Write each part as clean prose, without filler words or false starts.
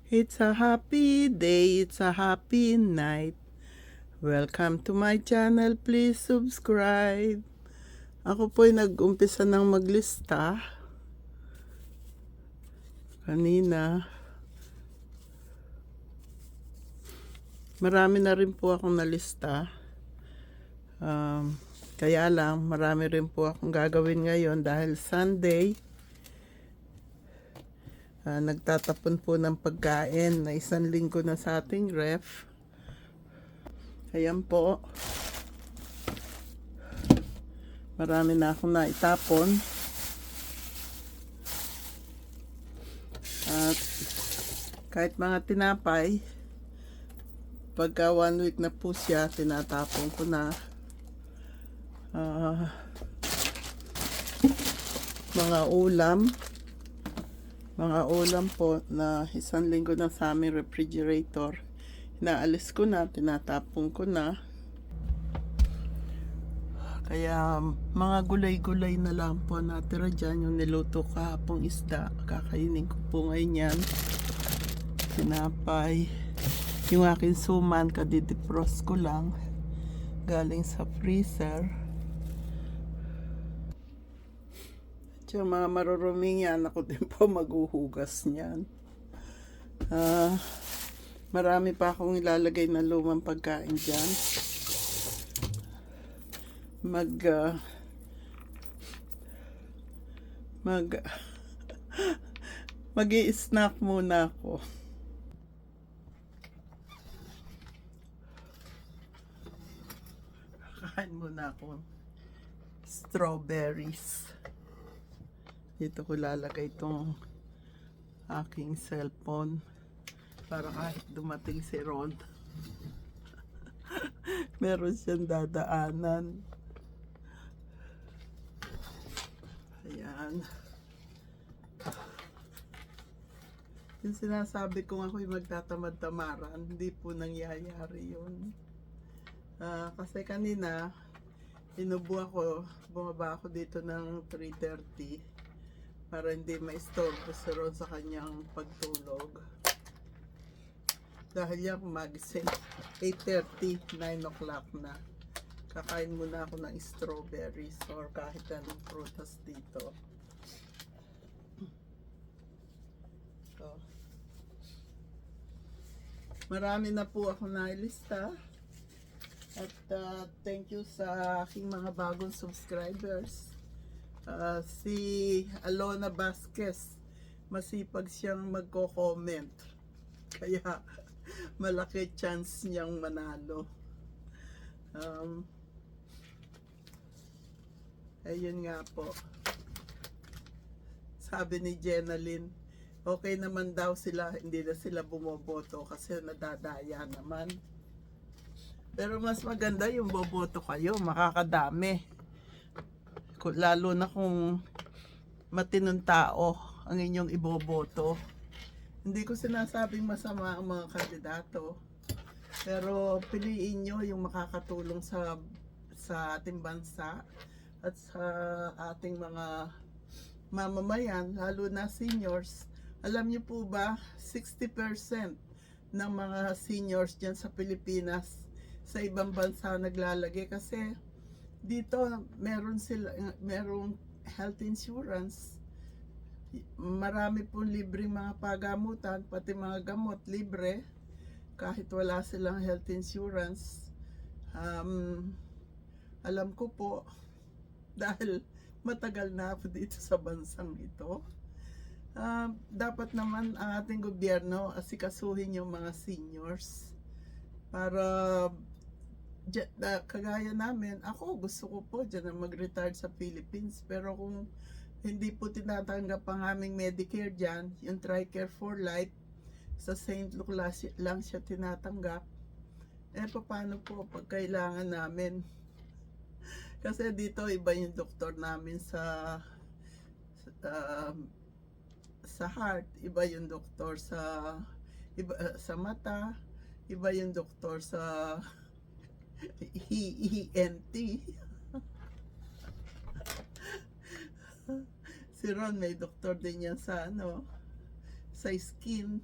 It's a happy day, it's a happy night. Welcome to my channel, please subscribe. Ako po'y nag-umpisa ng maglista kanina. Marami na rin po akong nalista. Kaya lang, marami rin po akong gagawin ngayon dahil Sunday. Nagtatapon po ng pagkain na 1 linggo na sa ating ref. Ayan po. Marami na akong naitapon. At kahit mga tinapay, pagka 1 week na po siya, tinatapon ko na. Mga ulam po na 1 linggo na sa aming refrigerator, inaalis ko na, tinatapon ko na. Kaya mga gulay-gulay na lang po natira dyan. Yung niluto kahapong isda, kakainin ko po ngayon yan. Tinapay. Yung aking suman, kadidefrost ko lang, galing sa freezer. At yung mga maruruming yan, ako din po maghuhugas niyan. Marami pa akong ilalagay na lumang pagkain dyan. Mag-i-snack muna ako. Kakain muna ako strawberries. Dito ko lalagay itong aking cellphone para kahit dumating si Ron, meron siyang dadaanan. Ayan. Yung sinasabi kong ako'y magtatamad-tamaran, hindi po nangyayari yun. Kasi kanina, bumaba ako dito ng 3:30 para hindi ma-istorbo si Ron sa kanyang pagtulog. Dahil yan magising 8:30, 9 o'clock na. Kakain muna ako ng strawberries or kahit anong prutas dito. So, marami na po ako nailista. At thank you sa aking mga bagong subscribers. Si Alona Vasquez, masipag siyang magko-comment. Kaya malaki chance niyang manalo. Ayun nga po. Sabi ni Jenalyn, okay naman daw sila, hindi na sila bumoboto kasi nadadaya naman. Pero mas maganda yung boboto kayo, makakadami. Lalo na kung matinong tao ang inyong iboboto. Hindi ko sinasabing masama ang mga kandidato, pero piliin nyo yung makakatulong sa ating bansa at sa ating mga mamamayan, lalo na seniors. Alam nyo po ba, 60% ng mga seniors dyan sa Pilipinas sa ibang bansa naglalagay kasi dito merong health insurance. Marami pong libreng mga pagamutan, pati mga gamot libre kahit wala silang health insurance. Alam ko po dahil matagal na ako dito sa bansang ito. Dapat naman ang ating gobyerno asikasuhin yung mga seniors para kagaya namin. Ako gusto ko po dyan na mag-retire sa Philippines, pero kung hindi po tinatanggap ang aming Medicare dyan, yung TRICARE for Life sa St. Luke lang siya tinatanggap, paano po pag kailangan namin? Kasi dito iba yung doktor namin sa heart, iba yung doktor sa mata, iba yung doktor sa ENT. Si Ron may doktor din yan sa sa skin.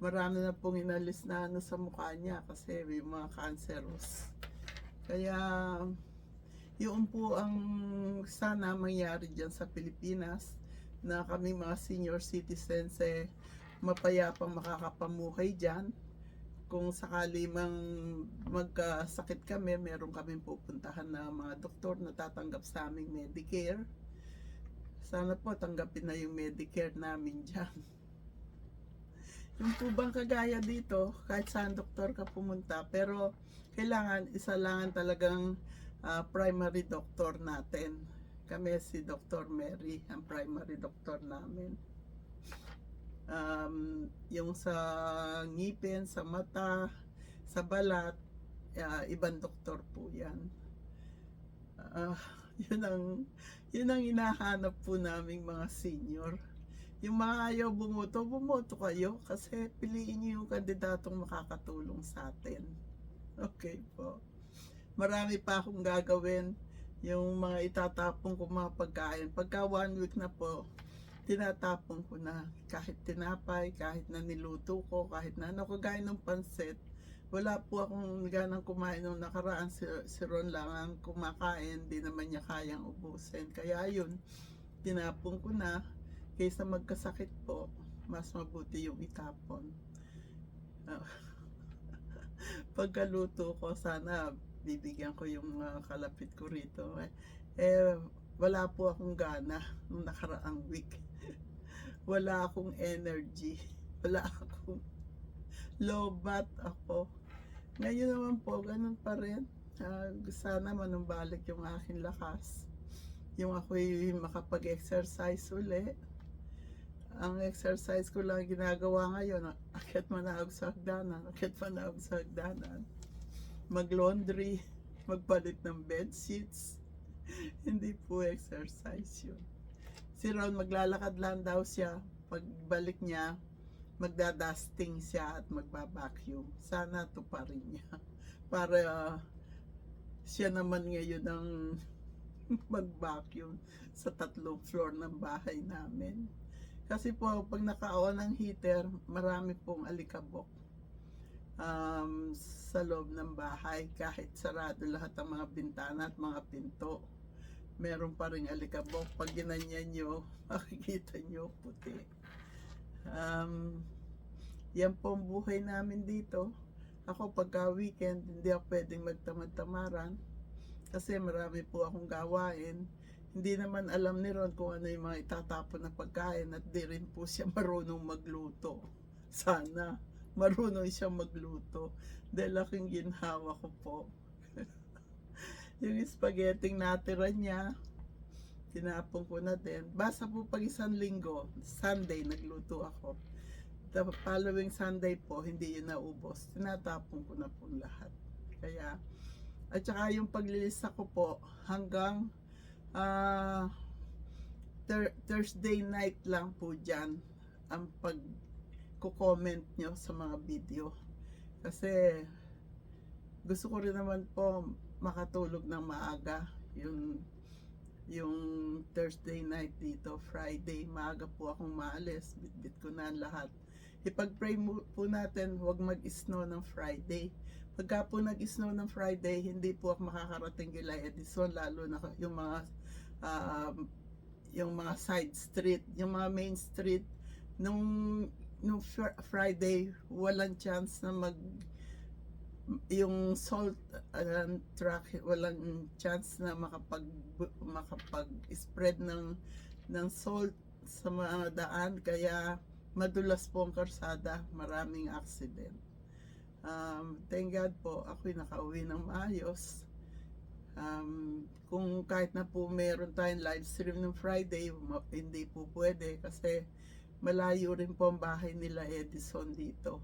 marami na pong inalis na ano sa mukha niya kasi may mga cancerous. Kaya yun po ang sana mangyari dyan sa Pilipinas, na kami mga senior citizens mapayapang makakapamuhay dyan. Kung sakali mang magkasakit kami, meron kaming pupuntahan na mga doktor na tatanggap sa aming Medicare. Sana po tanggapin na yung Medicare namin dyan. Yung po bang kagaya dito, kahit saan doktor ka pumunta, pero kailangan, isa lang talagang primary doctor natin. Kami si Dr. Mary, ang primary doctor namin. Yung sa ngipin, sa mata, sa balat, ibang doktor po yan. Uh, yun ang yun ang hinahanap po naming mga senior. Yung mga ayaw bumoto, bumoto kayo kasi piliin niyo yung kandidatong makakatulong sa atin. Okay po. Marami pa akong gagawin. Yung mga itatapon ko mga pagkain. Pagka 1 week na po, tinatapon ko na. Kahit tinapay, kahit na niluto ko, kahit na ano, kagaya ng pansit. Wala po akong ganang kumain nung nakaraan. Si Ron lang ang kumakain. Di naman niya kayang ubusin. Kaya yun, tinapon ko na. Kaysa magkasakit po, mas mabuti yung itapon. Pagkaluto ko, sana bibigyan ko yung mga kalapit ko rito. Wala po akong gana nung nakaraang week. Wala akong energy. Wala akong lobat ako. Ngayon naman po, ganun pa rin. Sana manumbalik yung aking lakas. Yung ako'y makapag-exercise uli. Ang exercise ko lang ginagawa ngayon, akyat manahog sa hagdanan, mag-laundry, magpalit ng bed sheets. Hindi po exercise yun. Si Ron, maglalakad lang daw siya. Pagbalik niya, magdadusting siya at magbabacuum. Sana tuparin niya. Para siya naman ngayon ang mag-vacuum sa 3 floor ng bahay namin. Kasi po, pag naka-on ang heater, marami pong alikabok sa loob ng bahay. Kahit sarado lahat ang mga bintana at mga pinto, meron pa rin alikabok. Pag ginanyan nyo, makikita nyo puti. Yan po ang buhay namin dito. Ako pagka weekend, hindi ako pwedeng magtamad-tamaran kasi marami po akong gawain. Hindi naman alam ni Ron kung ano yung mga itatapon na pagkain at di rin po siya marunong magluto. Sana marunong siya magluto dahil aking ginhawa ko po. Yung spaghetti natira niya, tinapon ko na din. Basta po pag 1 linggo, Sunday nagluto ako. The following Sunday po, hindi yun naubos. Tinatapon ko na po lahat. Kaya, at saka yung paglilista ko po, hanggang Thursday night lang po dyan ang pag-comment nyo sa mga video. Kasi gusto ko rin naman po makatulog ng maaga. Yung Thursday night dito, Friday, maaga po akong maalis. Bitbit ko na lahat. Ipag-pray po natin, huwag mag-snow ng Friday. Pagka po nag-snow ng Friday, hindi po ako makakarating kila Edison, lalo na yung mga side street, yung mga main street. Nung Friday, walang chance na yung salt truck, walang chance na makapag-spread ng salt sa mga daan, kaya madulas po ang karsada, maraming accident. Thank God po, ako'y nakauwi ng maayos. Kung kahit na po meron tayong live stream ng Friday, hindi po pwede kasi malayo rin po ang bahay nila Edison dito.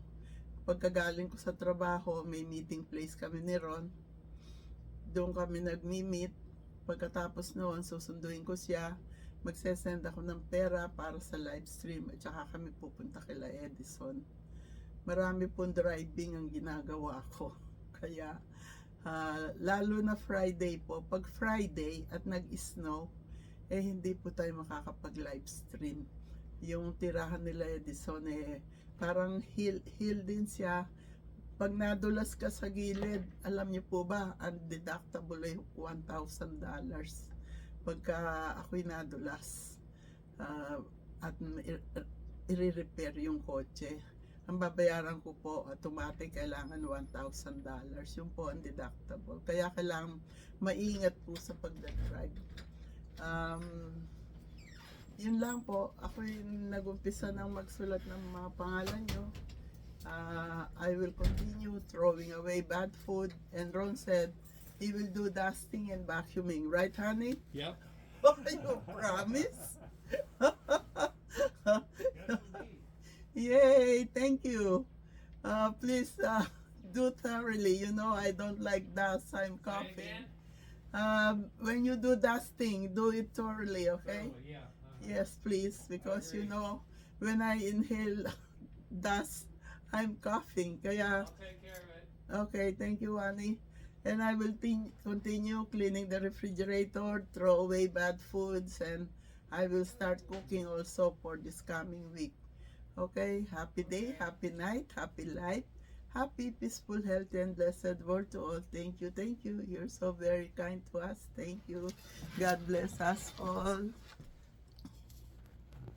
Pagkagaling ko sa trabaho, may meeting place kami ni Ron. Doon kami nagmi-meet. Pagkatapos noon, susunduin ko siya. Magsesend ako ng pera para sa live stream at saka kami pupunta kila Edison. Marami pong driving ang ginagawa ko. Kaya, lalo na Friday po. Pag Friday at nag-snow, hindi po tayo makakapag live stream. Yung tirahan nila Edison parang heal din siya. Pag nadulas ka sa gilid, alam niyo po ba, ang deductible ay $1,000 pagka ako'y nadulas. At i-repair yung kotse. Ang babayaran ko po, automatic, kailangan $1,000. Yung po ang deductible. Kaya kailangan maingat po sa pagdadrive. Yun lang po. Ako'y nag-umpisa ng magsulat ng mga pangalan nyo. I will continue throwing away bad food. And Ron said, he will do dusting and vacuuming. Right, honey? Yep. Oh, you promise? Yay, thank you. Please do thoroughly. You know, I don't like dust. I'm coughing. When you do dusting, do it thoroughly, okay? Yeah. Yes, please, because you know, when I inhale dust, I'm coughing. Kaya, I'll take care of it. okay, thank you, honey. And I will continue cleaning the refrigerator, throw away bad foods, and I will start cooking also for this coming week. Okay, happy day, happy night, happy life, happy, peaceful, healthy, and blessed world to all. Thank you, thank you. You're so very kind to us. Thank you. God bless us all.